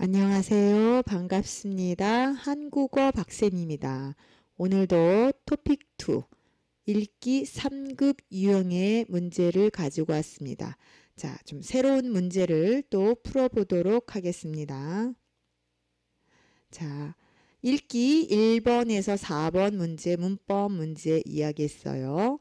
안녕하세요. 반갑습니다. 한국어 박쌤입니다. 오늘도 토픽 2 읽기 3급 유형의 문제를 가지고 왔습니다. 자, 좀 새로운 문제를 또 풀어보도록 하겠습니다. 자, 읽기 1번에서 4번 문제 문법 문제 이야기했어요.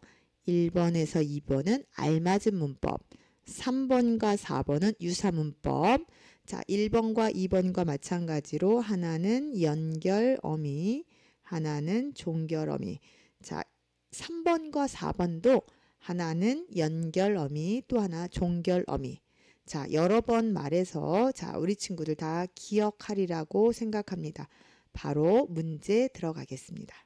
1번에서 2번은 알맞은 문법, 3번과 4번은 유사 문법. 자, 1번과 2번과 마찬가지로 하나는 연결 어미, 하나는 종결 어미. 자, 3번과 4번도 하나는 연결 어미, 또 하나 종결 어미. 자, 여러 번 말해서 자, 우리 친구들 다 기억하리라고 생각합니다. 바로 문제 들어가겠습니다.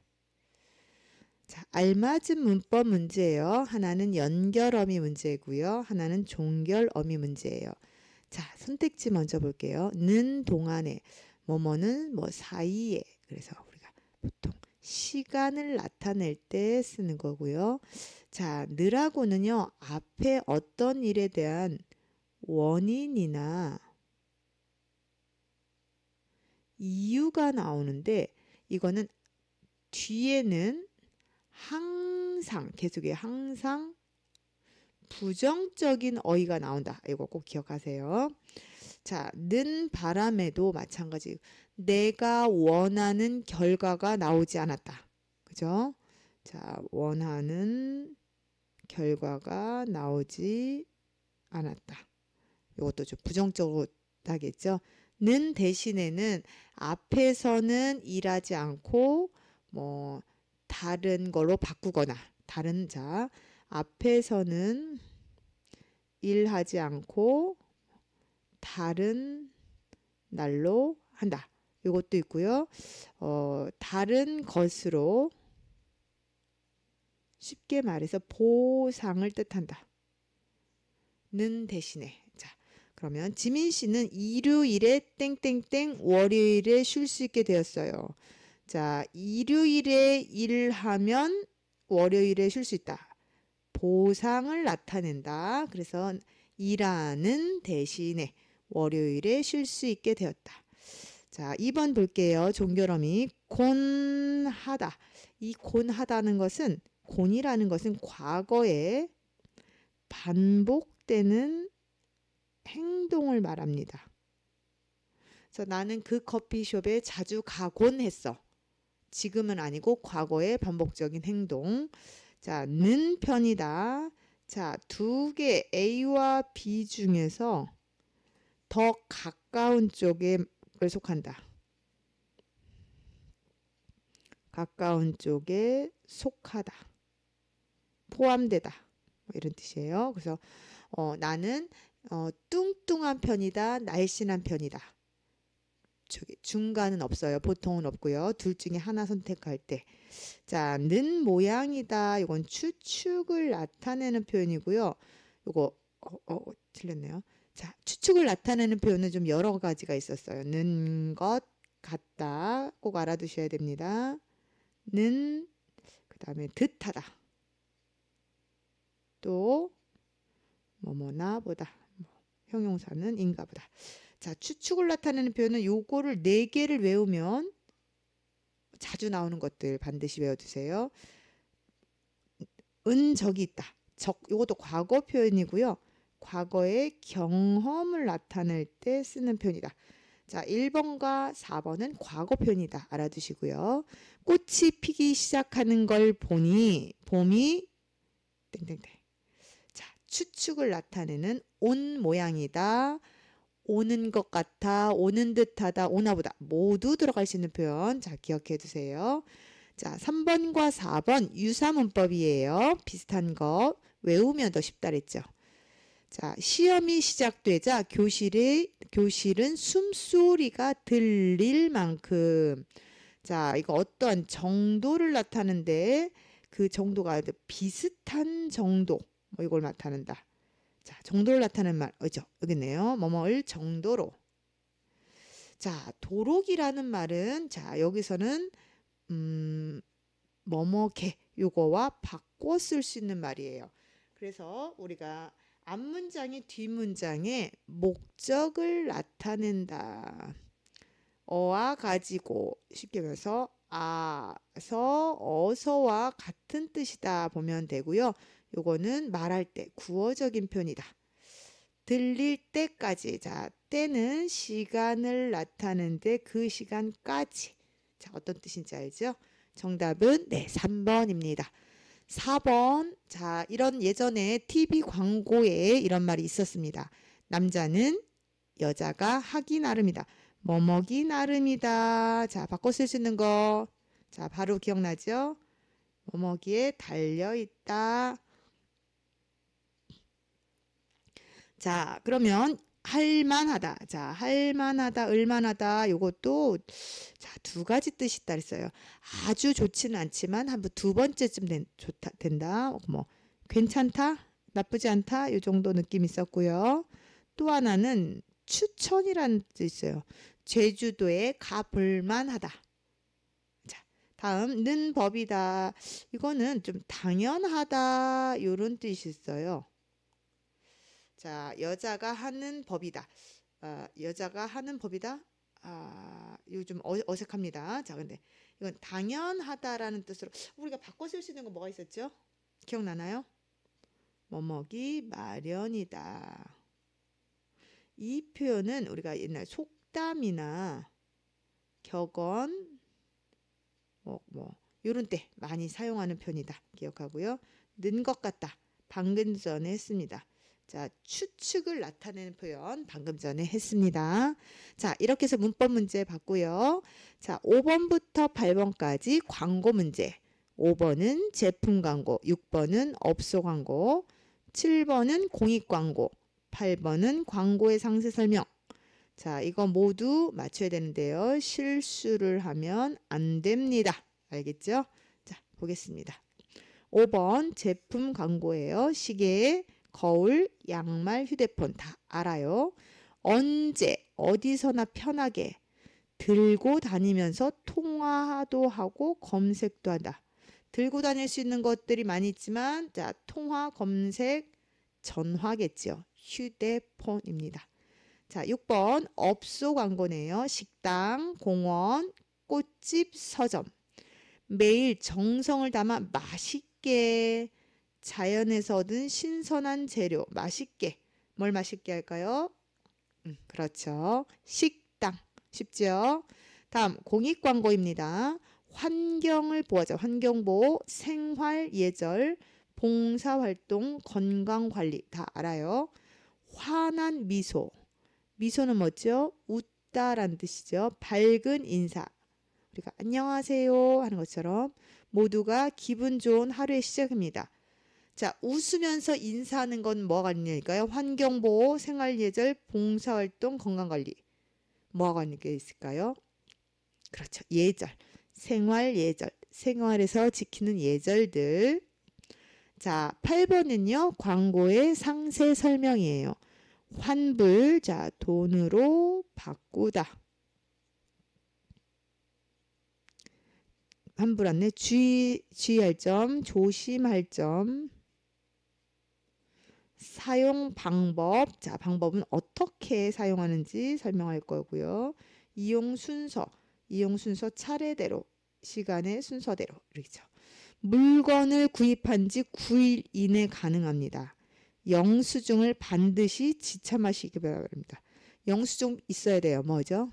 자, 알맞은 문법 문제예요. 하나는 연결 어미 문제고요. 하나는 종결 어미 문제예요. 자, 선택지 먼저 볼게요. 는 동안에, 뭐뭐는 뭐 사이에. 그래서 우리가 보통 시간을 나타낼 때 쓰는 거고요. 자, 느라고는요, 앞에 어떤 일에 대한 원인이나 이유가 나오는데, 이거는 뒤에는 항상, 계속해요. 항상 부정적인 어휘가 나온다. 이거 꼭 기억하세요. 자, 는 바람에도 마찬가지. 내가 원하는 결과가 나오지 않았다. 그죠? 자, 원하는 결과가 나오지 않았다. 이것도 좀 부정적으로 하겠죠. 는 대신에는 앞에서는 일하지 않고 뭐 다른 걸로 바꾸거나 다른 자 앞에서는 일하지 않고 다른 날로 한다. 이것도 있고요. 다른 것으로 쉽게 말해서 보상을 뜻한다. 는 대신에. 자, 그러면 지민 씨는 일요일에 땡땡땡 월요일에 쉴 수 있게 되었어요. 자, 일요일에 일하면 월요일에 쉴 수 있다. 보상을 나타낸다. 그래서 일하는 대신에 월요일에 쉴 수 있게 되었다. 자, 2번 볼게요. 종결어미 곤하다. 이 곤하다는 것은, 곤이라는 것은 과거에 반복되는 행동을 말합니다. 그래서 나는 그 커피숍에 자주 가곤 했어. 지금은 아니고 과거의 반복적인 행동. 자, 는 편이다. 자, 두 개 A와 B 중에서 더 가까운 쪽에 속한다. 가까운 쪽에 속하다. 포함되다. 뭐 이런 뜻이에요. 그래서 나는 뚱뚱한 편이다. 날씬한 편이다. 저기 중간은 없어요. 보통은 없고요. 둘 중에 하나 선택할 때. 자, 는 모양이다. 이건 추측을 나타내는 표현이고요. 요거 틀렸네요. 자, 추측을 나타내는 표현은 좀 여러 가지가 있었어요. 는 것 같다. 꼭 알아두셔야 됩니다. 는 그다음에 듯하다. 또 뭐뭐나 보다. 형용사는 인가 보다. 자, 추측을 나타내는 표현은 요거를 4개를 외우면 자주 나오는 것들 반드시 외워두세요. 은 적이 있다. 요것도 과거 표현이고요. 과거의 경험을 나타낼 때 쓰는 표현이다. 자, 1번과 4번은 과거 표현이다. 알아두시고요. 꽃이 피기 시작하는 걸 보니 봄이 땡땡땡. 자, 추측을 나타내는 온 모양이다. 오는 것 같아, 오는 듯하다, 오나보다 모두 들어갈 수 있는 표현. 자, 기억해 두세요. 자, 3번과 4번 유사문법이에요. 비슷한 거 외우면 더 쉽다 그랬죠. 자, 시험이 시작되자 교실은 숨소리가 들릴 만큼. 자, 이거 어떤 정도를 나타내는데 그 정도가 비슷한 정도, 뭐 이걸 나타낸다. 자, 정도를 나타내는 말, 여기 있네요. 뭐뭐를 정도로. 자, 도록이라는 말은, 자, 여기서는, 뭐뭐게, 요거와 바꿔 쓸 수 있는 말이에요. 그래서 우리가 앞문장이 뒷문장에 목적을 나타낸다. 어와 가지고 쉽게 말해서 아서 어서와 같은 뜻이다 보면 되고요. 요거는 말할 때 구어적인 표현이다. 들릴 때까지. 자, 때는 시간을 나타내는데 그 시간까지. 자, 어떤 뜻인지 알죠? 정답은 네, 3번입니다. 4번. 자, 이런 예전에 TV 광고에 이런 말이 있었습니다. 남자는 여자가 하기 나름이다. 뭐뭐기 나름이다. 자, 바꿔 쓸 수 있는 거. 자, 바로 기억나죠? 뭐뭐기에 달려있다. 자, 그러면 할만하다. 자, 할만하다, 을만하다. 요것도 자, 두 가지 뜻이 있다 그랬어요. 아주 좋지는 않지만 한 두 번째쯤 된다. 뭐 괜찮다, 나쁘지 않다. 요 정도 느낌 있었고요. 또 하나는 추천이라는 뜻이 있어요. 제주도에 가볼만하다. 자, 다음 는 법이다. 이거는 좀 당연하다. 요런 뜻이 있어요. 자, 여자가 하는 법이다. 여자가 하는 법이다. 이거 좀 어색합니다. 자, 근데 이건 당연하다라는 뜻으로 우리가 바꿔 쓸 수 있는 거 뭐가 있었죠? 기억나나요? 뭐뭐기 마련이다. 이 표현은 우리가 옛날 속담이나 격언 요런 때 많이 사용하는 표현이다. 기억하고요. 는 것 같다. 방금 전에 했습니다. 자, 추측을 나타내는 표현 방금 전에 했습니다. 자, 이렇게 해서 문법 문제 봤고요. 자, 5번부터 8번까지 광고 문제. 5번은 제품 광고, 6번은 업소 광고, 7번은 공익 광고, 8번은 광고의 상세 설명. 자, 이거 모두 맞춰야 되는데요. 실수를 하면 안 됩니다. 알겠죠? 자, 보겠습니다. 5번 제품 광고예요. 시계, 거울, 양말, 휴대폰 다 알아요. 언제, 어디서나 편하게 들고 다니면서 통화도 하고 검색도 한다. 들고 다닐 수 있는 것들이 많이 있지만 자, 통화, 검색, 전화겠죠. 휴대폰입니다. 자, 6번 업소 광고네요. 식당, 공원, 꽃집, 서점. 매일 정성을 담아 맛있게 자연에서 얻은 신선한 재료 맛있게. 뭘 맛있게 할까요? 그렇죠. 식당. 쉽죠? 다음 공익 광고입니다. 환경을 보호하자. 환경보호, 생활 예절, 봉사활동, 건강관리 다 알아요. 환한 미소. 미소는 뭐죠? 웃다라는 뜻이죠. 밝은 인사. 우리가 안녕하세요 하는 것처럼 모두가 기분 좋은 하루의 시작입니다. 자, 웃으면서 인사하는 건 뭐가 관련일까요? 환경보호, 생활예절, 봉사활동, 건강관리. 뭐가 관계가 있을까요? 그렇죠. 예절. 생활예절. 생활에서 지키는 예절들. 자, 8번은요. 광고의 상세 설명이에요. 환불. 자, 돈으로 바꾸다. 환불 안내. 주의할 점, 조심할 점. 사용 방법. 자, 방법은 어떻게 사용하는지 설명할 거고요. 이용 순서. 이용 순서 차례대로, 시간의 순서대로. 이렇죠. 물건을 구입한 지 9일 이내 가능합니다. 영수증을 반드시 지참하시기 바랍니다. 영수증 있어야 돼요. 뭐죠?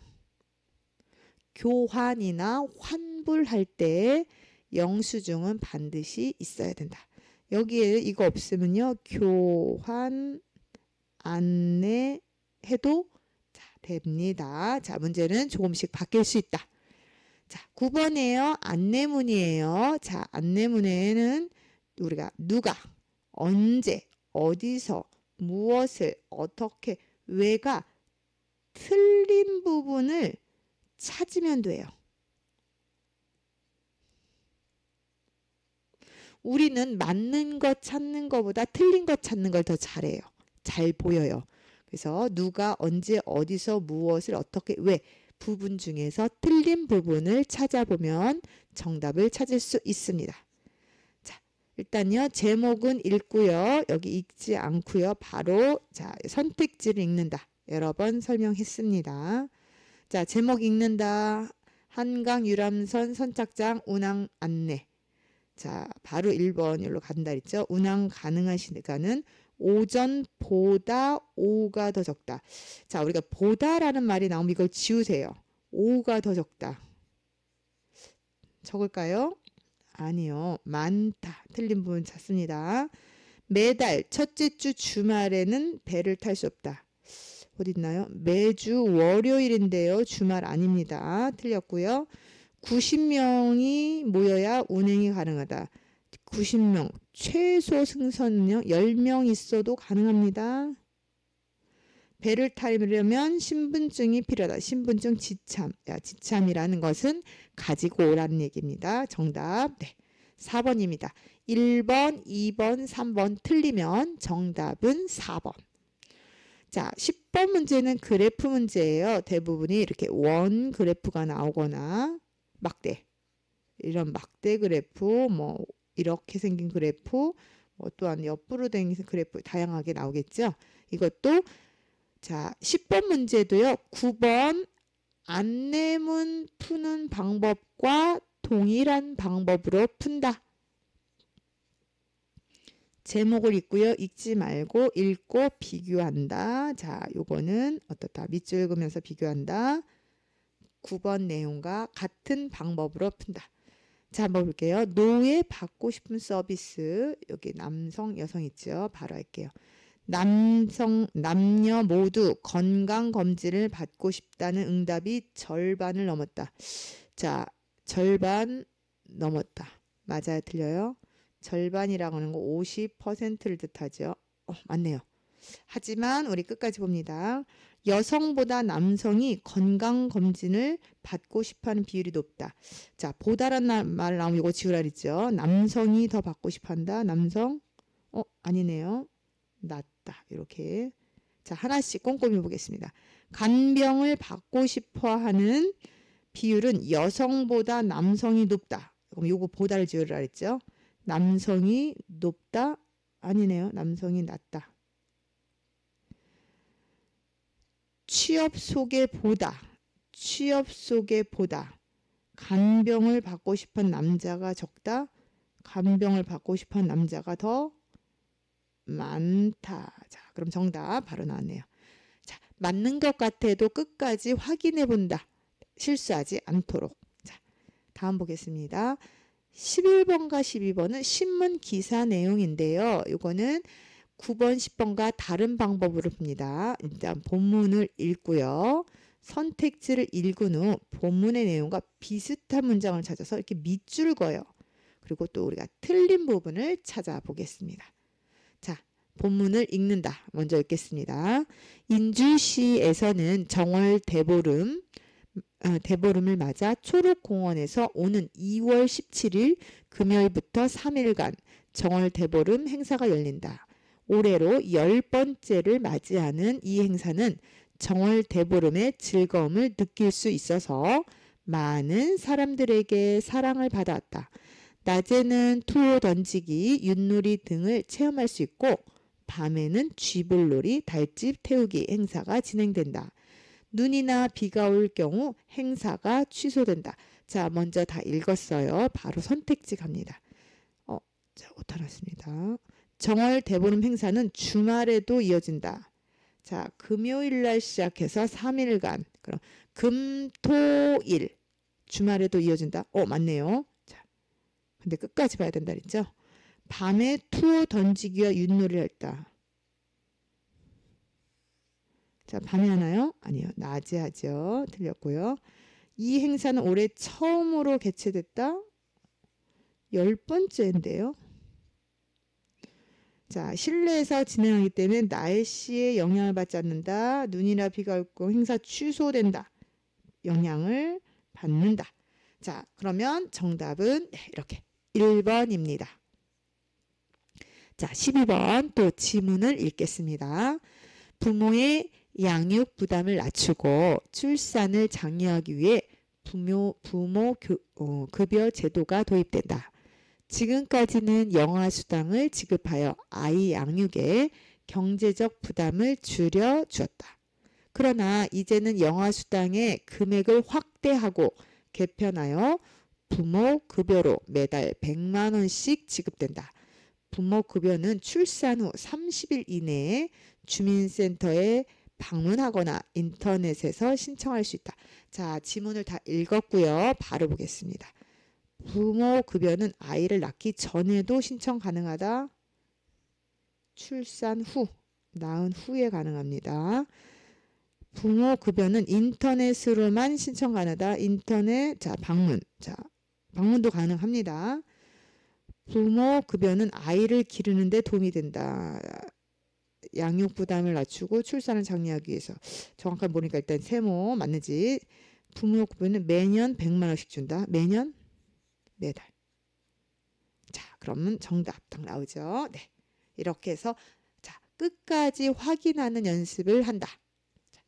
교환이나 환불할 때 영수증은 반드시 있어야 된다. 여기에 이거 없으면요. 교환 안내해도 됩니다. 자, 문제는 조금씩 바뀔 수 있다. 자, 9번이에요. 안내문이에요. 자, 안내문에는 우리가 누가, 언제, 어디서, 무엇을, 어떻게, 왜가 틀린 부분을 찾으면 돼요. 우리는 맞는 것 찾는 것보다 틀린 것 찾는 걸 더 잘해요. 잘 보여요. 그래서 누가, 언제, 어디서, 무엇을, 어떻게, 왜 부분 중에서 틀린 부분을 찾아보면 정답을 찾을 수 있습니다. 자, 일단요. 제목은 읽고요. 여기 읽지 않고요. 바로 자, 선택지를 읽는다. 여러 번 설명했습니다. 자, 제목 읽는다. 한강 유람선 선착장 운항 안내. 자, 바로 1번 일로 간다 했죠. 운항 가능한 시간은 오전보다 오후가 더 적다. 자, 우리가 보다라는 말이 나오면 이걸 지우세요. 오후가 더 적다. 적을까요? 아니요. 많다. 틀린 부분 찾습니다. 매달 첫째 주 주말에는 배를 탈 수 없다. 어디 있나요? 매주 월요일인데요. 주말 아닙니다. 틀렸고요. 90명이 모여야 운행이 가능하다. 90명. 최소 승선은요. 10명 있어도 가능합니다. 배를 타려면 신분증이 필요하다. 신분증 지참. 지참이라는 것은 가지고 오라는 얘기입니다. 정답. 네. 4번입니다. 1번, 2번, 3번 틀리면 정답은 4번. 자, 10번 문제는 그래프 문제예요. 대부분이 이렇게 원 그래프가 나오거나 막대. 이런 막대 그래프, 뭐 이렇게 생긴 그래프, 뭐 또한 옆으로 된 그래프 다양하게 나오겠죠. 이것도 자, 10번 문제도요. 9번 안내문 푸는 방법과 동일한 방법으로 푼다. 제목을 읽고요. 읽지 말고 읽고 비교한다. 자, 요거는 어떻다. 밑줄 읽으면서 비교한다. 9번 내용과 같은 방법으로 푼다. 자, 한번 볼게요. 노예 받고 싶은 서비스. 여기 남성, 여성 있죠. 바로 할게요. 남녀 모두 건강검진을 받고 싶다는 응답이 절반을 넘었다. 자, 절반 넘었다. 맞아요? 틀려요? 절반이라고 하는 거 50%를 뜻하죠. 맞네요. 하지만 우리 끝까지 봅니다. 여성보다 남성이 건강검진을 받고 싶어하는 비율이 높다. 자, 보다라는 말 나오면 이거 지우라 그랬죠. 남성이 더 받고 싶어한다. 남성? 아니네요. 낫다. 이렇게. 자, 하나씩 꼼꼼히 보겠습니다. 간병을 받고 싶어하는 비율은 여성보다 남성이 높다. 그럼 요거 보다를 지우라 그랬죠. 남성이 높다? 아니네요. 남성이 낮다. 취업 속에 보다. 취업 속에 보다. 간병을 받고 싶은 남자가 적다. 간병을 받고 싶은 남자가 더 많다. 자, 그럼 정답 바로 나왔네요. 자, 맞는 것 같아도 끝까지 확인해 본다. 실수하지 않도록. 자, 다음 보겠습니다. 11번과 12번은 신문 기사 내용인데요. 이거는 9번, 10번과 다른 방법으로 봅니다. 일단 본문을 읽고요. 선택지를 읽은 후 본문의 내용과 비슷한 문장을 찾아서 이렇게 밑줄 그어요. 그리고 또 우리가 틀린 부분을 찾아보겠습니다. 자, 본문을 읽는다. 먼저 읽겠습니다. 인주시에서는 정월 대보름을 맞아 초록공원에서 오는 2월 17일 금요일부터 3일간 정월 대보름 행사가 열린다. 올해로 10번째를 맞이하는 이 행사는 정월 대보름의 즐거움을 느낄 수 있어서 많은 사람들에게 사랑을 받아왔다. 낮에는 투호 던지기, 윷놀이 등을 체험할 수 있고 밤에는 쥐불놀이, 달집 태우기 행사가 진행된다. 눈이나 비가 올 경우 행사가 취소된다. 자, 먼저 다 읽었어요. 바로 선택지 갑니다. 자, 오타났습니다. 정월 대보름 행사는 주말에도 이어진다. 자, 금요일 날 시작해서 3일간. 그럼 금, 토, 일. 주말에도 이어진다. 맞네요. 자, 근데 끝까지 봐야 된다 그랬죠? 밤에 투어 던지기와 윷놀이를 했다. 자, 밤에 하나요? 아니요. 낮에 하죠. 틀렸고요. 이 행사는 올해 처음으로 개최됐다. 10번째인데요. 자, 실내에서 진행하기 때문에 날씨에 영향을 받지 않는다. 눈이나 비가 오고 행사 취소된다. 영향을 받는다. 자, 그러면 정답은 이렇게 1번입니다. 자, 12번 또 지문을 읽겠습니다. 부모의 양육 부담을 낮추고 출산을 장려하기 위해 부모 급여 제도가 도입된다. 지금까지는 영아수당을 지급하여 아이 양육에 경제적 부담을 줄여주었다. 그러나 이제는 영아수당의 금액을 확대하고 개편하여 부모급여로 매달 100만 원씩 지급된다. 부모급여는 출산 후 30일 이내에 주민센터에 방문하거나 인터넷에서 신청할 수 있다. 자, 지문을 다 읽었고요. 바로 보겠습니다. 부모급여는 아이를 낳기 전에도 신청 가능하다. 출산 후, 낳은 후에 가능합니다. 부모급여는 인터넷으로만 신청 가능하다. 인터넷, 자, 방문. 자, 방문도 가능합니다. 부모급여는 아이를 기르는 데 도움이 된다. 양육 부담을 낮추고 출산을 장려하기 위해서. 정확하게 모르니까 일단 세모 맞는지. 부모급여는 매년 100만 원씩 준다. 매년? 매달. 자, 그러면 정답 딱 나오죠. 네. 이렇게 해서 자, 끝까지 확인하는 연습을 한다. 자,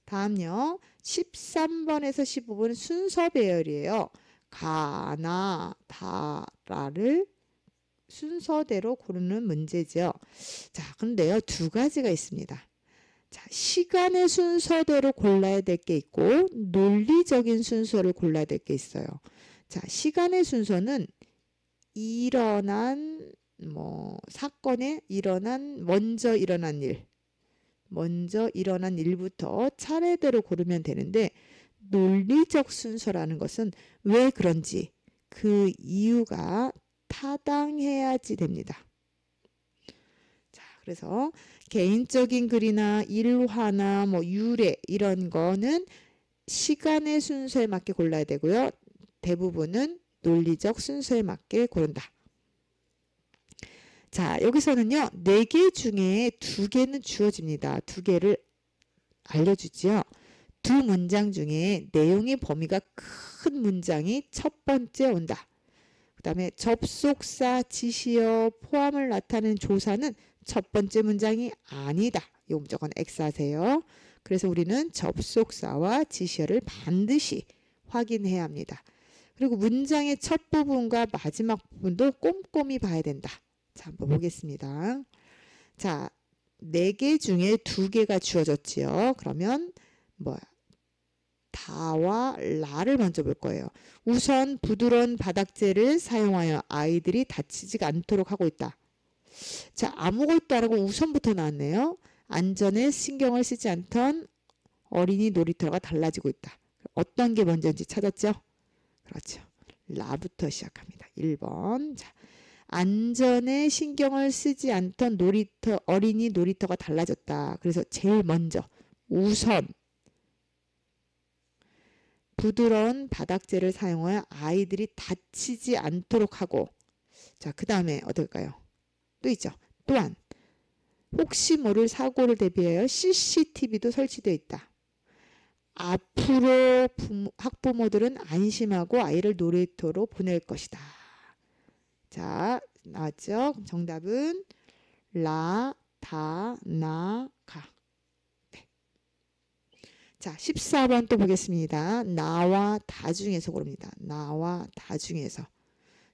다음요. 13번에서 15번은 순서 배열이에요. 가나 다라를 순서대로 고르는 문제죠. 자, 근데요, 두 가지가 있습니다. 자, 시간의 순서대로 골라야 될 게 있고 논리적인 순서를 골라야 될 게 있어요. 자, 시간의 순서는 일어난 사건에 먼저 일어난 일부터 차례대로 고르면 되는데 논리적 순서라는 것은 왜 그런지 그 이유가 타당해야지 됩니다. 자, 그래서 개인적인 글이나 일화나 유래 이런 거는 시간의 순서에 맞게 골라야 되고요. 대부분은 논리적 순서에 맞게 고른다. 자, 여기서는요. 4개 중에 2개는 주어집니다. 2개를 알려주지요. 두 문장 중에 내용의 범위가 큰 문장이 첫 번째 온다. 그 다음에 접속사, 지시어, 포함을 나타내는 조사는 첫 번째 문장이 아니다. 이거 무조건 X하세요. 그래서 우리는 접속사와 지시어를 반드시 확인해야 합니다. 그리고 문장의 첫 부분과 마지막 부분도 꼼꼼히 봐야 된다. 자, 한번 보겠습니다. 자, 4개 중에 2개가 주어졌지요. 그러면 다와 라를 먼저 볼 거예요. 우선 부드러운 바닥재를 사용하여 아이들이 다치지 않도록 하고 있다. 자, 아무것도 안 하고 우선부터 나왔네요. 안전에 신경을 쓰지 않던 어린이 놀이터가 달라지고 있다. 어떤 게 먼저인지 찾았죠? 그렇죠. 라부터 시작합니다. 1번. 자, 안전에 신경을 쓰지 않던 어린이 놀이터가 달라졌다. 그래서 제일 먼저 우선 부드러운 바닥재를 사용하여 아이들이 다치지 않도록 하고, 자, 그 다음에 어떨까요? 또 있죠. 또한 혹시 모를 사고를 대비하여 CCTV도 설치되어 있다. 앞으로 학부모들은 안심하고 아이를 놀이터로 보낼 것이다. 자, 나왔죠? 그럼 정답은 라, 다, 나, 가. 네. 자, 14번 또 보겠습니다. 나와 다 중에서 고릅니다. 나와 다 중에서.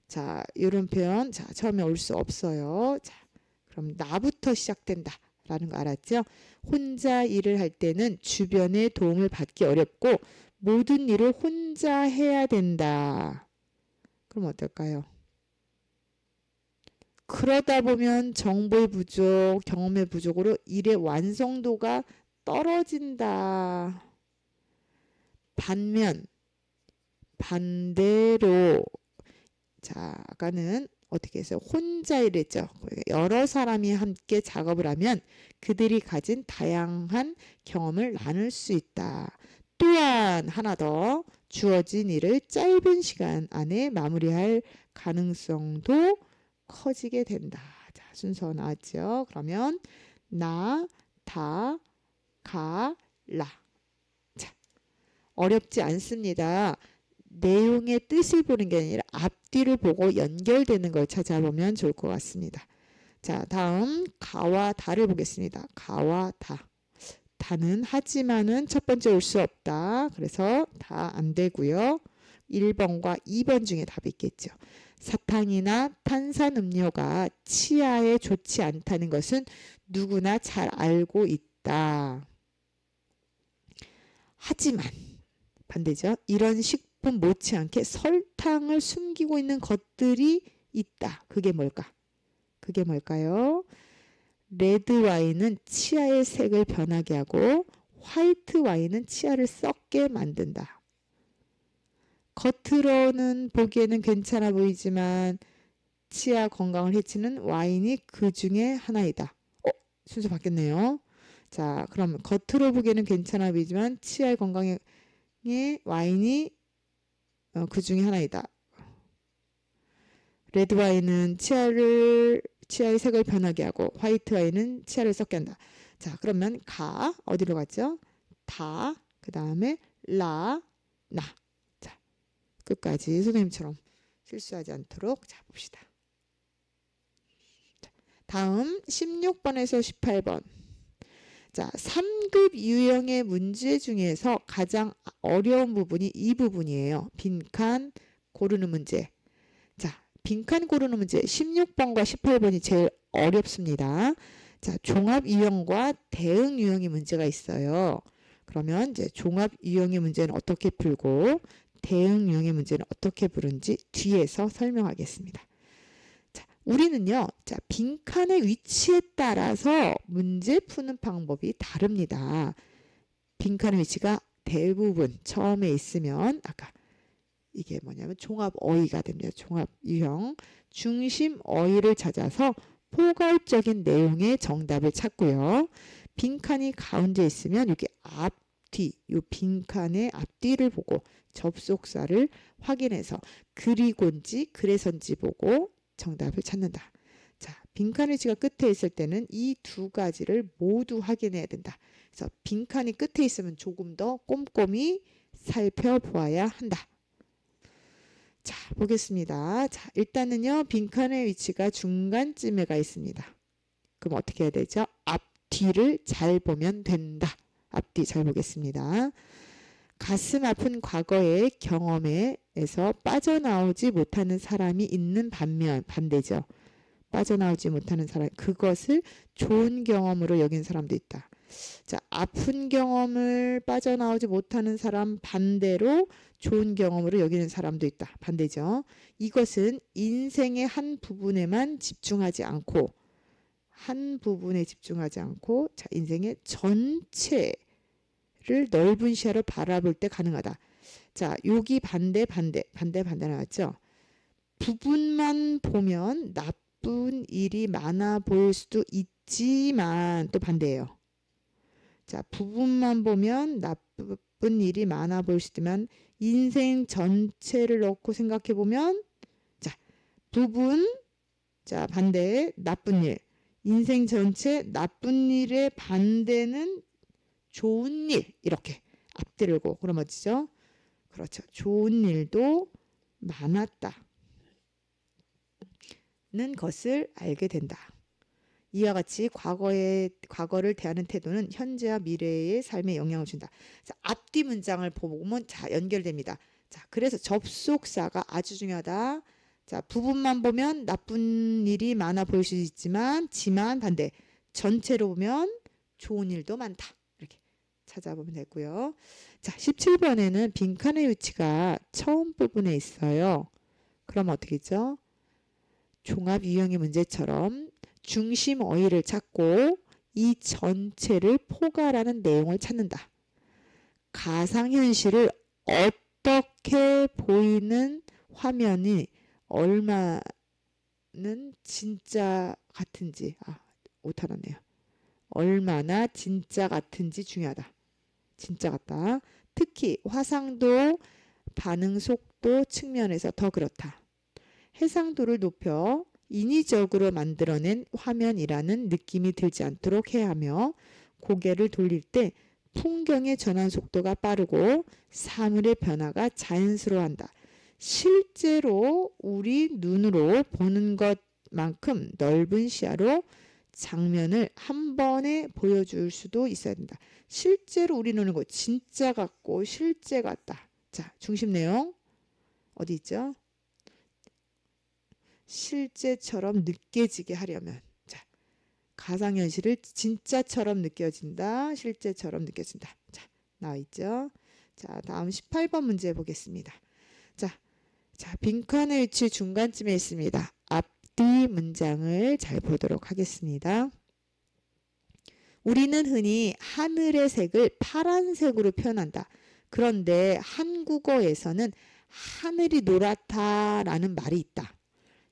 자, 이런 표현, 자, 처음에 올 수 없어요. 자, 그럼 나부터 시작된다. 라는 거 알았죠? 혼자 일을 할 때는 주변의 도움을 받기 어렵고 모든 일을 혼자 해야 된다. 그럼 어떨까요? 그러다 보면 정보의 부족, 경험의 부족으로 일의 완성도가 떨어진다. 반대로, 자, 아까는 어떻게 해서 혼자 일했죠. 여러 사람이 함께 작업을 하면 그들이 가진 다양한 경험을 나눌 수 있다. 또한 하나 더 주어진 일을 짧은 시간 안에 마무리할 가능성도 커지게 된다. 자, 순서 나왔죠. 그러면 나, 다, 가, 라. 자, 어렵지 않습니다. 내용의 뜻을 보는 게 아니라 앞뒤를 보고 연결되는 걸 찾아보면 좋을 것 같습니다. 자, 다음 가와 다를 보겠습니다. 가와 다. 다는 하지만은 첫 번째 올 수 없다. 그래서 다 안 되고요. 1번과 2번 중에 답이 있겠죠. 사탕이나 탄산음료가 치아에 좋지 않다는 것은 누구나 잘 알고 있다. 하지만 반대죠. 이런 식품 못지않게 설탕을 숨기고 있는 것들이 있다. 그게 뭘까? 그게 뭘까요? 레드 와인은 치아의 색을 변하게 하고 화이트 와인은 치아를 썩게 만든다. 겉으로는 보기에는 괜찮아 보이지만 치아 건강을 해치는 와인이 그 중에 하나이다. 순서 바뀌었네요. 자, 그럼 겉으로 보기에는 괜찮아 보이지만 치아의 건강에 와인이 그 중에 하나이다. 레드 와인은 치아의 색을 변하게 하고 화이트 와인은 치아를 썩게 한다. 자, 그러면 가 어디로 갔죠? 다, 그 다음에 라, 나. 자, 끝까지 선생님처럼 실수하지 않도록 자 봅시다. 자, 다음 16번에서 18번. 자, 3급 유형의 문제 중에서 가장 어려운 부분이 이 부분이에요. 빈칸 고르는 문제. 자, 빈칸 고르는 문제 16번과 18번이 제일 어렵습니다. 자, 종합 유형과 대응 유형의 문제가 있어요. 그러면 이제 종합 유형의 문제는 어떻게 풀고 대응 유형의 문제는 어떻게 푸는지 뒤에서 설명하겠습니다. 자, 우리는요. 자, 빈칸의 위치에 따라서 문제 푸는 방법이 다릅니다. 빈칸의 위치가 대부분 처음에 있으면 아까 이게 뭐냐면 종합 어휘가 됩니다. 종합 유형. 중심 어휘를 찾아서 포괄적인 내용의 정답을 찾고요. 빈칸이 가운데 있으면 여기 앞뒤, 이 빈칸의 앞뒤를 보고 접속사를 확인해서 그리고인지 그래서인지 보고 정답을 찾는다. 자, 빈칸 위치가 끝에 있을 때는 이 두 가지를 모두 확인해야 된다. 그래서 빈칸이 끝에 있으면 조금 더 꼼꼼히 살펴보아야 한다. 자, 보겠습니다. 자, 일단은요. 빈칸의 위치가 중간쯤에 가 있습니다. 그럼 어떻게 해야 되죠? 앞뒤를 잘 보면 된다. 앞뒤 잘 보겠습니다. 가슴 아픈 과거의 경험에서 빠져나오지 못하는 사람이 있는 반면 반대죠. 빠져나오지 못하는 사람, 그것을 좋은 경험으로 여긴 사람도 있다. 자, 아픈 경험을 빠져나오지 못하는 사람 반대로 좋은 경험으로 여기는 사람도 있다. 반대죠. 이것은 인생의 한 부분에만 집중하지 않고 자, 인생의 전체를 넓은 시야로 바라볼 때 가능하다. 자, 여기 반대 나왔죠. 부분만 보면 나쁜 일이 많아 보일 수도 있지만 또 반대예요. 자, 부분만 보면 나쁜 일이 많아 보일 수 있지만 인생 전체를 놓고 생각해 보면 자, 부분, 자, 반대 나쁜 일. 인생 전체 나쁜 일의 반대는 좋은 일. 이렇게 앞뒤를 고 그럼 어디죠? 그렇죠. 좋은 일도 많았다는 것을 알게 된다. 이와 같이 과거를 대하는 태도는 현재와 미래의 삶에 영향을 준다. 자, 앞뒤 문장을 보면 자, 연결됩니다. 자, 그래서 접속사가 아주 중요하다. 자, 부분만 보면 나쁜 일이 많아 보일 수 있지만 반대. 전체로 보면 좋은 일도 많다. 이렇게 찾아보면 되고요. 자, 17번에는 빈칸의 위치가 처음 부분에 있어요. 그럼 어떻게 했죠? 종합 유형의 문제처럼 중심 어휘를 찾고 이 전체를 포괄하는 내용을 찾는다. 가상현실을 어떻게 보이는 화면이 얼마는 진짜 같은지 오타났네요. 얼마나 진짜 같은지 중요하다. 진짜 같다. 특히 화상도 반응 속도 측면에서 더 그렇다. 해상도를 높여 인위적으로 만들어낸 화면이라는 느낌이 들지 않도록 해야 하며 고개를 돌릴 때 풍경의 전환 속도가 빠르고 사물의 변화가 자연스러워한다. 실제로 우리 눈으로 보는 것만큼 넓은 시야로 장면을 한 번에 보여줄 수도 있어야 된다. 실제로 우리 눈은 진짜 같고 실제 같다. 자, 중심 내용 어디 있죠? 실제처럼 느껴지게 하려면 자, 가상현실을 진짜처럼 느껴진다. 실제처럼 느껴진다. 자, 나와 있죠. 자, 다음 18번 문제 보겠습니다. 자, 빈칸의 위치 중간쯤에 있습니다. 앞뒤 문장을 잘 보도록 하겠습니다. 우리는 흔히 하늘의 색을 파란색으로 표현한다. 그런데 한국어에서는 하늘이 노랗다라는 말이 있다.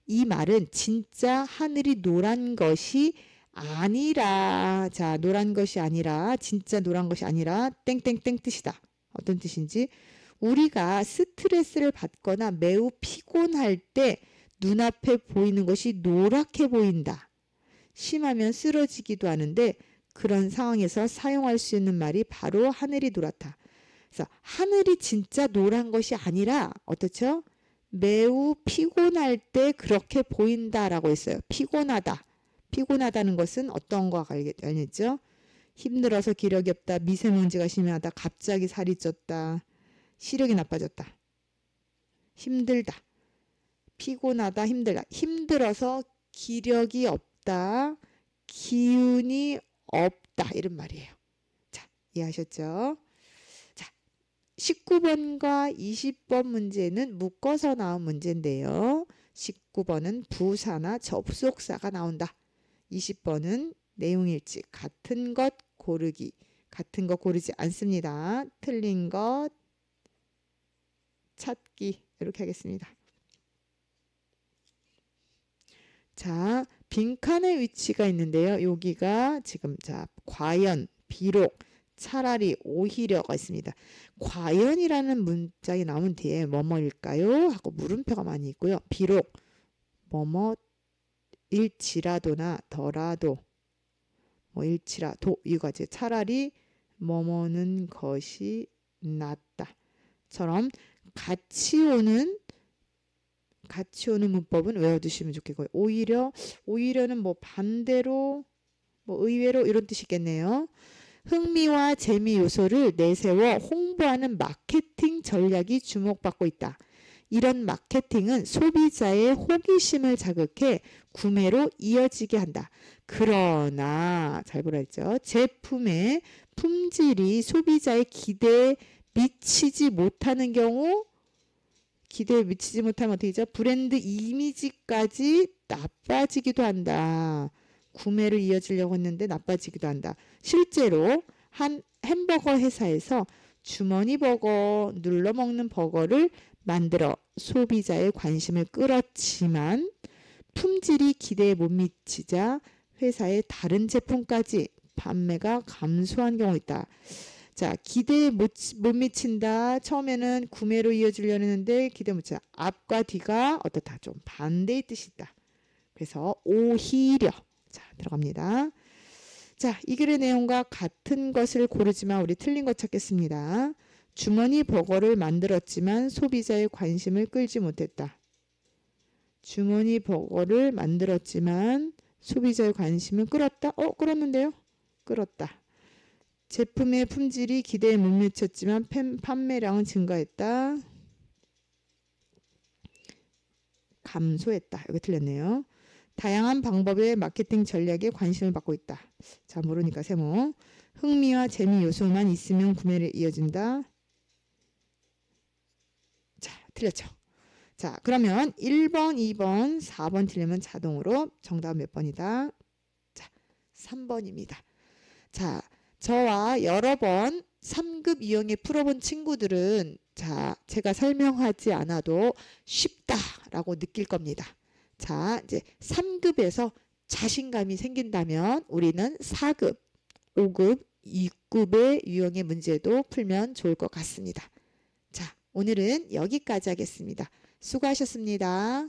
이 말은 진짜 하늘이 노란 것이 아니라, 자, 노란 것이 아니라, 진짜 노란 것이 아니라 땡땡땡 뜻이다. 어떤 뜻인지, 우리가 스트레스를 받거나 매우 피곤할 때 눈앞에 보이는 것이 노랗게 보인다. 심하면 쓰러지기도 하는데 그런 상황에서 사용할 수 있는 말이 바로 하늘이 노랗다. 그래서 하늘이 진짜 노란 것이 아니라 어떻죠? 매우 피곤할 때 그렇게 보인다라고 했어요. 피곤하다. 피곤하다는 것은 어떤 거와 관련했죠? 힘들어서 기력이 없다. 미세먼지가 심하다. 갑자기 살이 쪘다. 시력이 나빠졌다. 힘들다. 피곤하다. 힘들다. 힘들어서 기력이 없다. 기운이 없다. 이런 말이에요. 자, 이해하셨죠? 자, 19번과 20번 문제는 묶어서 나온 문제인데요. 19번은 부사나 접속사가 나온다. 20번은 내용일치 같은 것 고르기. 같은 것 고르지 않습니다. 틀린 것 찾기. 이렇게 하겠습니다. 자, 빈칸의 위치가 있는데요. 여기가 지금 자, 과연, 비록, 차라리, 오히려가 있습니다. 과연이라는 문장이 나오면 뒤에 뭐뭐일까요? 하고 물음표가 많이 있고요. 비록, 뭐뭐일지라도나 더라도, 뭐 일지라도 이거 이제 차라리 뭐뭐는 것이 낫다. 처럼 같이 오는 문법은 외워두시면 좋겠고요. 오히려는 뭐 반대로, 뭐 의외로 이런 뜻이겠네요. 흥미와 재미 요소를 내세워 홍보하는 마케팅 전략이 주목받고 있다. 이런 마케팅은 소비자의 호기심을 자극해 구매로 이어지게 한다. 그러나 잘 보라 했죠. 제품의 품질이 소비자의 기대에 미치지 못하는 경우, 기대에 미치지 못하면 어떻게 되죠? 브랜드 이미지까지 나빠지기도 한다. 구매를 이어지려고 했는데 나빠지기도 한다. 실제로 한 햄버거 회사에서 주머니 버거, 눌러 먹는 버거를 만들어 소비자의 관심을 끌었지만 품질이 기대에 못 미치자 회사의 다른 제품까지 판매가 감소한 경우 있다. 자, 기대에 못 미친다. 처음에는 구매로 이어지려고 했는데 기대 못 미친다. 앞과 뒤가 어떻다? 좀 반대의 뜻이 있다. 그래서 오히려. 자, 들어갑니다. 자, 이 글의 내용과 같은 것을 고르지만 우리 틀린 것 찾겠습니다. 주머니 버거를 만들었지만 소비자의 관심을 끌지 못했다. 주머니 버거를 만들었지만 소비자의 관심을 끌었다. 끌었는데요? 끌었다. 제품의 품질이 기대에 못 미쳤지만 판매량은 증가했다. 감소했다. 여기 틀렸네요. 다양한 방법의 마케팅 전략에 관심을 받고 있다. 자, 모르니까 세모. 흥미와 재미 요소만 있으면 구매를 이어진다. 자, 틀렸죠. 자, 그러면 1번, 2번, 4번 틀리면 자동으로 정답 몇 번이다? 자, 3번입니다. 자, 저와 여러 번 3급 유형에 풀어본 친구들은 자, 제가 설명하지 않아도 쉽다라고 느낄 겁니다. 자, 이제 3급에서 자신감이 생긴다면 우리는 4급, 5급, 6급의 유형의 문제도 풀면 좋을 것 같습니다. 자, 오늘은 여기까지 하겠습니다. 수고하셨습니다.